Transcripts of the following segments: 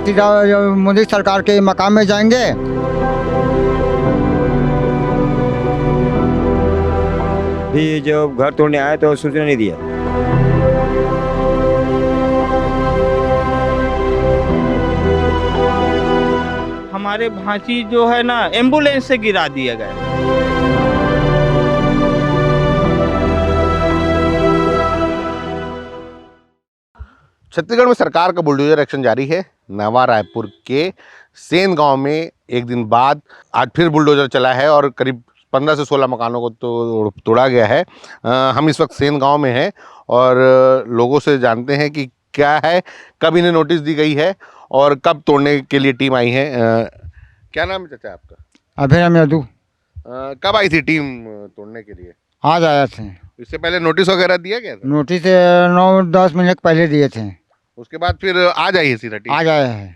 सीधा मोदी सरकार के मकाम में जाएंगे। भी जो घर तोड़ने आए तो सूचना नहीं दिया। हमारे भांची जो है ना एम्बुलेंस से गिरा दिया गया। छत्तीसगढ़ में सरकार का बुलडोजर एक्शन जारी है। नवा रायपुर के सेन गांव में एक दिन बाद आज फिर बुलडोजर चला है और करीब 15 से 16 मकानों को तो तोड़ा गया है। हम इस वक्त सेन गांव में हैं और लोगों से जानते हैं कि क्या है, कब इन्हें नोटिस दी गई है और कब तोड़ने के लिए टीम आई है। क्या नाम है चाचा आपका? अभिराम यादव। कब आई थी टीम तोड़ने के लिए? आज आया थे। इससे पहले नोटिस वगैरह दिया गया था? नोटिस 9-10 मिनट पहले दिए थे। उसके बाद फिर आज आई है सीधा टीम? आज आया है।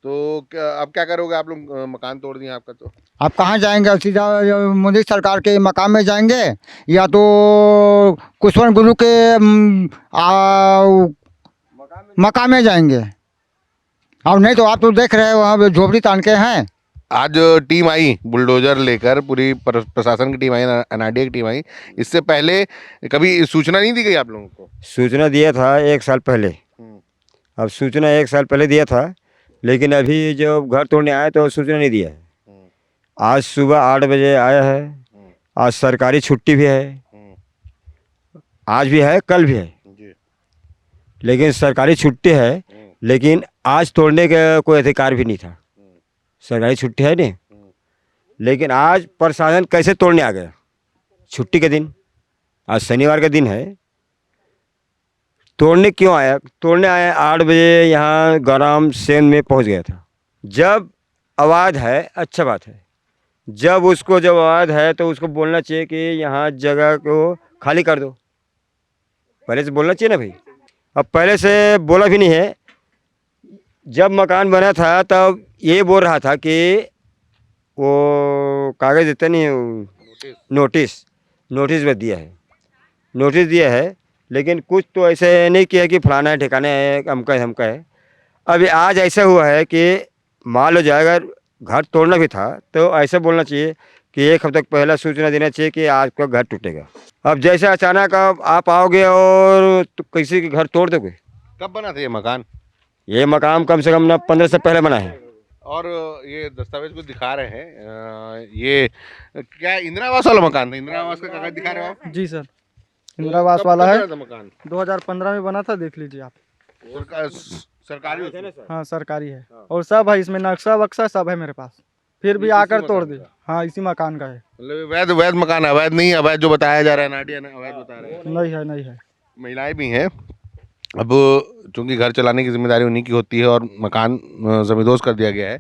तो अब क्या करोगे आप लोग? मकान तोड़ दिए आपका, तो आप कहाँ जाएंगे? सीधा मोदी सरकार के मकाम में जाएंगे या तो कुशवन गुरु के मकाम में जाएंगे। और नहीं तो आप तो देख रहे हो वहाँ झोपड़ी तान के हैं। आज टीम आई बुलडोजर लेकर, पूरी प्रशासन की टीम आई, एनआरडीए की टीम आई। इससे पहले कभी सूचना नहीं दी गई आप लोगों को? सूचना दिया था 1 साल पहले। अब सूचना 1 साल पहले दिया था, लेकिन अभी जब घर तोड़ने आए तो सूचना नहीं दिया है। आज सुबह 8 बजे आया है। आज सरकारी छुट्टी भी है, आज भी है, कल भी है, लेकिन सरकारी छुट्टी है। लेकिन आज तोड़ने का कोई अधिकार भी नहीं था। सरकारी छुट्टी है नहीं, लेकिन आज प्रशासन कैसे तोड़ने आ गया? छुट्टी के दिन, आज शनिवार का दिन है, तोड़ने क्यों आया? तोड़ने आया 8 बजे यहाँ ग्राम सेन में पहुँच गया था। जब आवाज़ है अच्छा बात है, जब आवाज़ है तो उसको बोलना चाहिए कि यहाँ जगह को खाली कर दो। पहले से बोलना चाहिए ना भाई। अब पहले से बोला भी नहीं है। जब मकान बना था तब ये बोल रहा था कि वो कागज़ देते नहीं, नोटिस भी दिया है, नोटिस दिया है, लेकिन कुछ तो ऐसे नहीं किया कि फलाना है, ठिकाने है, हमका है। अभी आज ऐसा हुआ है कि मान लो जाएगा, घर तोड़ना भी था तो ऐसे बोलना चाहिए कि 1 हफ्ते पहले सूचना देना चाहिए कि आज का घर टूटेगा। अब जैसे अचानक आप आओगे और तो किसी के घर तोड़ दोगे। कब बना था ये मकान? ये मकान कम से कम ना 15 से पहले बना है। और ये दस्तावेज को दिखा रहे हैं, ये क्या इंदिरा आवास वाला मकान था? इंदिरा आवास का कागज दिखा रहे हो आप? जी सर, इंदिरा आवास वाला है। मकान 2015 में बना था, देख लीजिए आप। सरकारी है ना सर? हाँ सरकारी है। और सब है इसमें, नक्शा वक्शा सब है मेरे पास, फिर भी आकर तोड़ दिया। हाँ इसी मकान का है। मतलब वैध मकान है? अवैध नहीं, अवैध जो बताया जा रहा है नाडिया ने अवैध बता रहे हैं। नहीं है। महिलाएं भी हैं। अब चूंकि घर चलाने की जिम्मेदारी उन्हीं की होती है और मकान जमींदोज कर दिया गया है।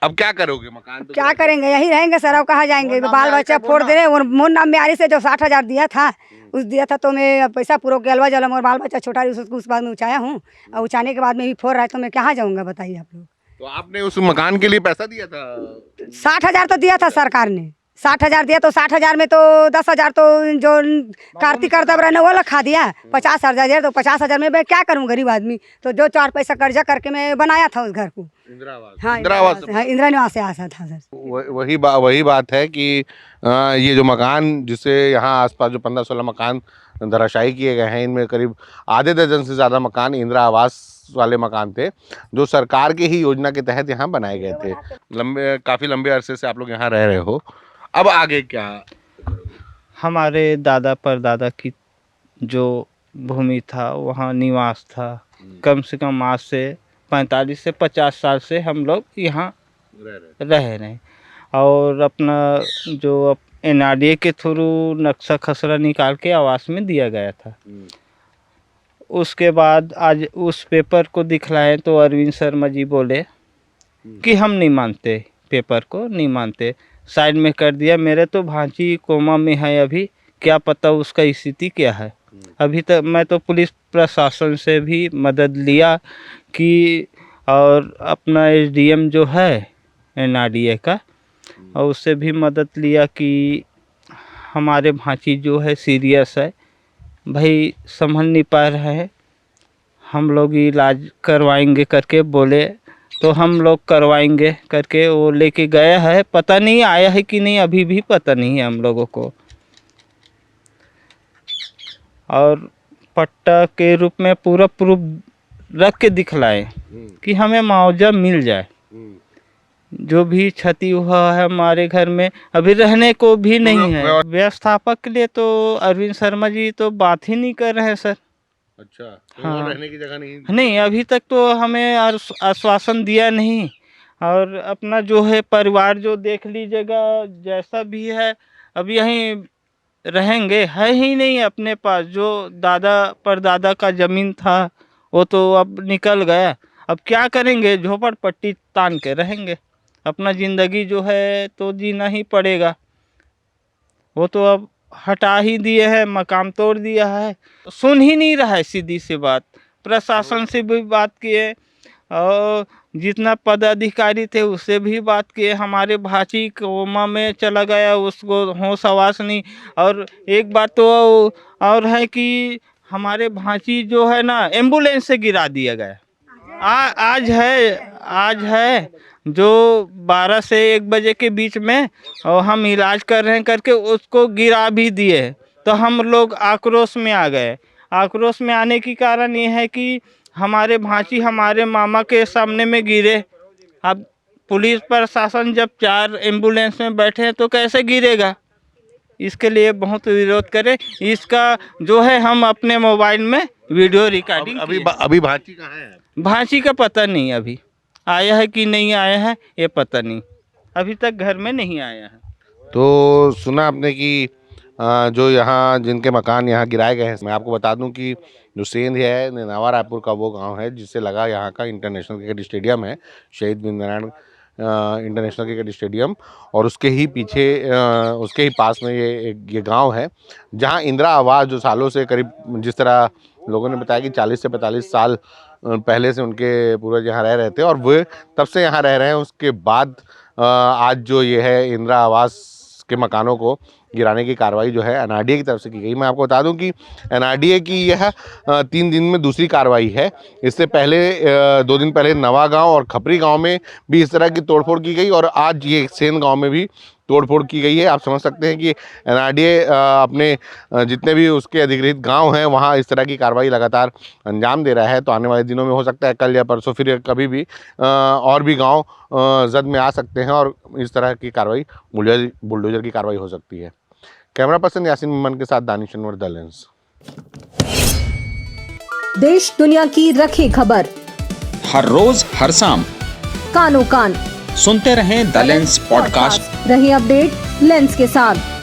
अब क्या करोगे? मकान तो क्या करेंगे, यही रहेंगे सर। अब कहाँ जाएंगे? बाल बच्चा फोड़ दे रहे हैं। मोर नाम में आरी से जो 60,000 दिया था, तो मैं पैसा पूरा गलवा जलम और बाल बच्चा छोटा उसको उस बाद में उचाया हूँ। और उचाने के बाद में भी फोड़ रहा है तो मैं कहाँ जाऊँगा बताइए आप लोग। तो आपने उस मकान के लिए पैसा दिया था? 60,000 तो दिया था सरकार ने। 60,000 दिया, तो 60,000 में तो 10,000 तो जो कार्तिक कर्तव्य रहने वो खा दिया। 50,000 तो 50,000 में मैं क्या करूँ गरीब आदमी? तो जो 4 पैसा कर्जा करके मैं बनाया था उस घर को। इंदिरा आवास? हाँ इंदिरा निवास से आया था सर। वही बात है कि ये जो मकान, जिससे यहाँ आसपास जो 15-16 मकान धराशायी किए गए हैं, इनमें करीब आधे दर्जन से ज़्यादा मकान इंदिरा आवास वाले मकान थे जो सरकार की ही योजना के तहत यहाँ बनाए गए थे। काफ़ी लंबे अरसे से आप लोग यहाँ रह रहे हो। अब आगे क्या? हमारे दादा परदादा की जो भूमि था वहाँ निवास था। कम से कम आज से 45 से 50 साल से हम लोग यहाँ रह रहे हैं। और अपना जो एनआरडीए के थ्रू नक्शा खसरा निकाल के आवास में दिया गया था। उसके बाद आज उस पेपर को दिखलाए तो अरविंद शर्मा जी बोले कि हम नहीं मानते, पेपर को नहीं मानते, साइड में कर दिया। मेरे तो भांजी कोमा में है, अभी क्या पता उसका स्थिति क्या है। अभी तक मैं तो पुलिस प्रशासन से भी मदद लिया कि, और अपना एसडीएम जो है एनआरडीए का, और उससे भी मदद लिया कि हमारे भांजी जो है सीरियस है भाई, संभल नहीं पा रहे हैं, हम लोग इलाज करवाएंगे करके बोले, तो हम लोग करवाएंगे करके वो लेके गया है। पता नहीं आया है कि नहीं, अभी भी पता नहीं है हम लोगों को। और पट्टा के रूप में पूरा प्रूफ रख के दिखलाए कि हमें मुआवजा मिल जाए। जो भी क्षति हुआ है हमारे घर में, अभी रहने को भी नहीं है। व्यवस्थापक के लिए तो अरविंद शर्मा जी तो बात ही नहीं कर रहे हैं सर। अच्छा, तो हाँ। वहाँ रहने की जगह नहीं? नहीं, अभी तक तो हमें आश्वासन दिया नहीं। और अपना जो है परिवार जो देख लीजिएगा, जैसा भी है अब यहीं रहेंगे, है ही नहीं अपने पास। जो दादा परदादा का ज़मीन था वो तो अब निकल गया। अब क्या करेंगे, झोपड़पट्टी तान के रहेंगे। अपना ज़िंदगी जो है तो जीना ही पड़ेगा। वो तो अब हटा ही दिए हैं, मकाम तोड़ दिया है, सुन ही नहीं रहा है। सीधी सी बात, प्रशासन से भी बात किए और जितना पदाधिकारी थे उससे भी बात किए। हमारे भाची कोमा में चला गया, उसको होश आवास नहीं। और एक बात तो और है कि हमारे भाची जो है ना, एम्बुलेंस से गिरा दिया गया। आज है जो 12 से 1 बजे के बीच में, और हम इलाज कर रहे हैं करके उसको गिरा भी दिए। तो हम लोग आक्रोश में आ गए। आक्रोश में आने की कारण ये है कि हमारे भांची हमारे मामा के सामने में गिरे। अब पुलिस प्रशासन जब 4 एम्बुलेंस में बैठे हैं तो कैसे गिरेगा? इसके लिए बहुत विरोध करें। इसका जो है हम अपने मोबाइल में वीडियो रिकॉर्डिंग अभी भांची कहाँ है? भांची का पता नहीं, अभी आया है कि नहीं आया है ये पता नहीं, अभी तक घर में नहीं आया है। तो सुना आपने कि जो यहाँ जिनके मकान यहाँ गिराए गए हैं, मैं आपको बता दूं कि जो सेंध है नेनावा रायपुर का वो गांव है जिससे लगा यहाँ का इंटरनेशनल क्रिकेट स्टेडियम है, शहीद वीरनारायण इंटरनेशनल क्रिकेट स्टेडियम। और उसके ही पीछे उसके ही पास में ये गांव है जहां इंदिरा आवास जो सालों से करीब, जिस तरह लोगों ने बताया कि 40 से 45 साल पहले से उनके पूर्वज यहाँ रह रहे थे और वे तब से यहाँ रह रहे हैं। उसके बाद आज जो ये है इंदिरा आवास के मकानों को गिराने की कार्रवाई जो है एनआरडीए की तरफ से की गई। मैं आपको बता दूं कि एनआरडीए की यह 3 दिन में दूसरी कार्रवाई है। इससे पहले 2 दिन पहले नवा गांव और खपरी गांव में भी इस तरह की तोड़फोड़ की गई और आज ये सेन गांव में भी तोड़फोड़ की गई है। आप समझ सकते हैं कि एनआरडीए अपने जितने भी उसके अधिकृत गांव हैं वहां इस तरह की कार्रवाई लगातार अंजाम दे रहा है। तो आने वाले दिनों में हो सकता है कल या परसों फिर कभी भी और भी गांव जद में आ सकते हैं और इस तरह की कार्रवाई बुलडोजर की कार्रवाई हो सकती है। कैमरा पर्सन यासीन मोमन के साथ दानिश अनवर, द लेंस। देश दुनिया की रखी खबर हर रोज हर शाम कानो कान सुनते रहें द लेंस पॉडकास्ट। रही अपडेट लेंस के साथ।